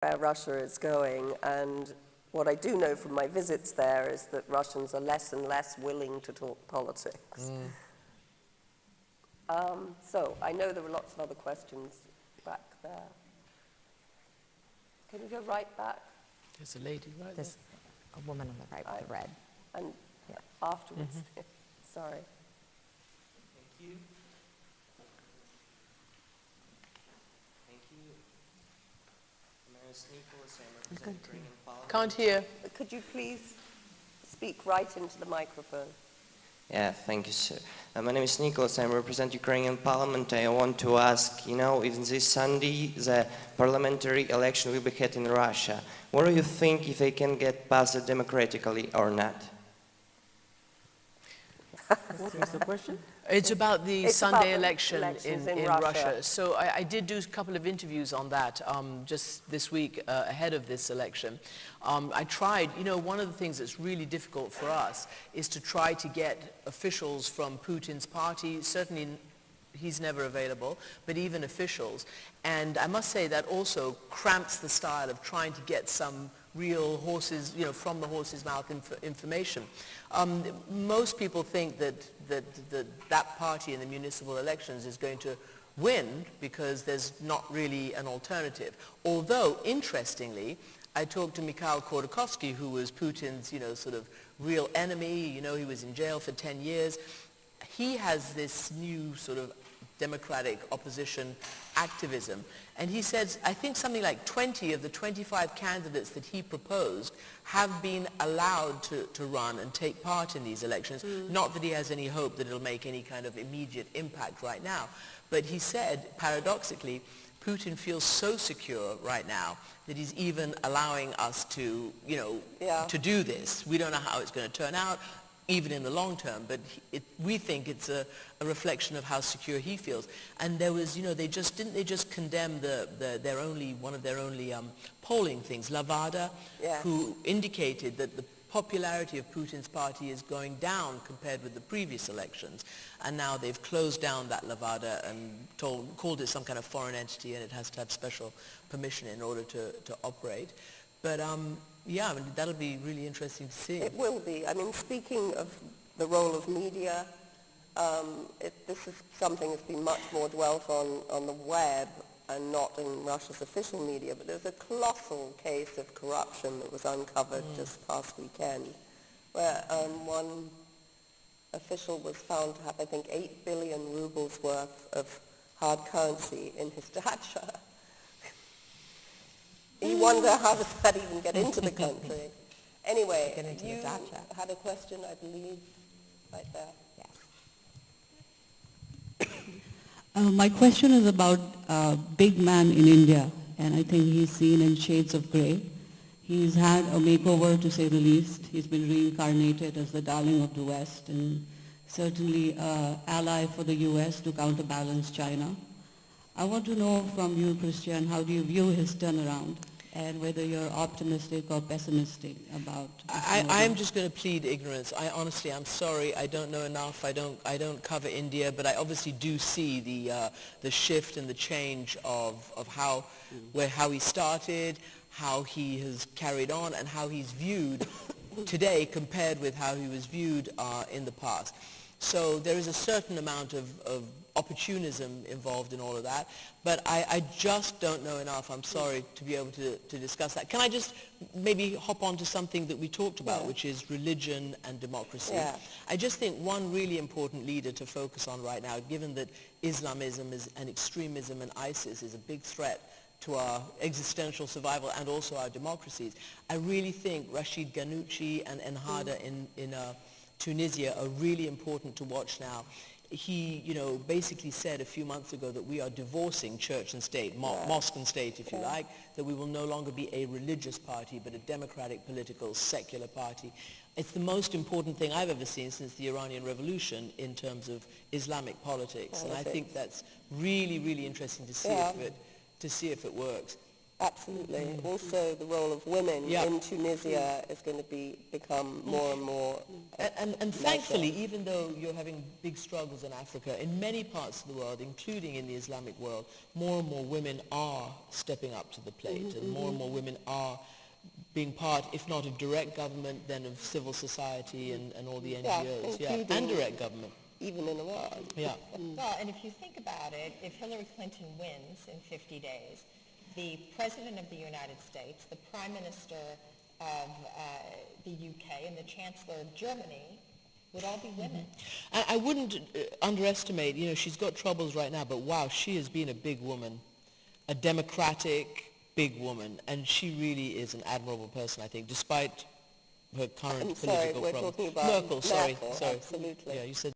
where Russia is going, and what I do know from my visits there is that Russians are less and less willing to talk politics. So I know there were lots of other questions back there. Can you go right back? There's a lady right There's a woman on the right with the red. And afterwards, sorry. Thank you. Thank you. My name is Nicholas. I'm representing Ukrainian Parliament. Can't hear. Could you please speak right into the microphone? Yeah, thank you, sir. My name is Nicholas. I represent Ukrainian Parliament. I want to ask, if this Sunday the parliamentary election will be held in Russia, what do you think if they can get passed democratically or not? What was the question? It's about the Sunday election in Russia. So I did do a couple of interviews on that just this week ahead of this election. I tried, one of the things that's really difficult for us is to try to get officials from Putin's party. Certainly he's never available, but even officials. And I must say that also cramps the style of trying to get some real horses, from the horse's mouth information. Most people think that party in the municipal elections is going to win because there's not really an alternative. Although, interestingly, I talked to Mykola Volkivskyi, who was Putin's, sort of real enemy. He was in jail for 10 years. He has this new sort of democratic opposition activism. And he says, I think something like 20 of the 25 candidates that he proposed have been allowed to run and take part in these elections. Not that he has any hope that it'll make any kind of immediate impact right now. But he said, paradoxically, Putin feels so secure right now that he's even allowing us to, to do this. We don't know how it's going to turn out, even in the long term, but we think it's a reflection of how secure he feels. And there was, didn't they just condemn one of their only polling things, Levada, who indicated that the popularity of Putin's party is going down compared with the previous elections. And now they've closed down that Levada and called it some kind of foreign entity, and it has to have special permission in order to operate. But yeah, that'll be really interesting to see. It will be. Speaking of the role of media, this is something that's been much more dwelt on the web and not in Russia's official media, but there's a colossal case of corruption that was uncovered just past weekend, where one official was found to have, I think, 8 billion rubles worth of hard currency in his dacha. You wonder, how does that even get into the country? Anyway, you had a question, I believe, right there. Yes. My question is about big man in India, and I think he's seen in shades of grey. He's had a makeover, to say the least. He's been reincarnated as the darling of the West, and certainly an ally for the US to counterbalance China. I want to know from you, Christian, how do you view his turnaround, and whether you're optimistic or pessimistic about I'm just going to plead ignorance. I'm sorry, I don't know enough. I don't cover India, but I obviously do see the shift and the change of how he started, how he has carried on, and how he's viewed today compared with how he was viewed in the past. So there is a certain amount of opportunism involved in all of that, but I just don't know enough, I'm sorry, to be able to discuss that. Can I just maybe hop on to something that we talked about, which is religion and democracy? Yeah. I just think one really important leader to focus on right now, given that Islamism and extremism and ISIS is a big threat to our existential survival and also our democracies, I really think Rashid Ghannouchi and Ennahda in Tunisia are really important to watch now. He, basically said a few months ago that we are divorcing church and state, mosque and state, if you like, that we will no longer be a religious party, but a democratic, political, secular party. It's the most important thing I've ever seen since the Iranian Revolution in terms of Islamic politics. And I think that's really, really interesting to see if it works. Absolutely. Also, the role of women in Tunisia is going to become more and more. And thankfully, even though you're having big struggles in Africa, in many parts of the world, including in the Islamic world, more and more women are stepping up to the plate, and more women are being part, if not of direct government, then of civil society and all the NGOs, and direct government. Even in Iran. Yeah. Well, and if you think about it, if Hillary Clinton wins in 50 days, the President of the United States, the Prime Minister of the UK, and the Chancellor of Germany would all be women. And I wouldn't underestimate, she's got troubles right now, but wow, she has been a big woman, a democratic big woman, and she really is an admirable person, I think, despite her current political we're problems. talking about Merkel, sorry. Absolutely. Yeah, you said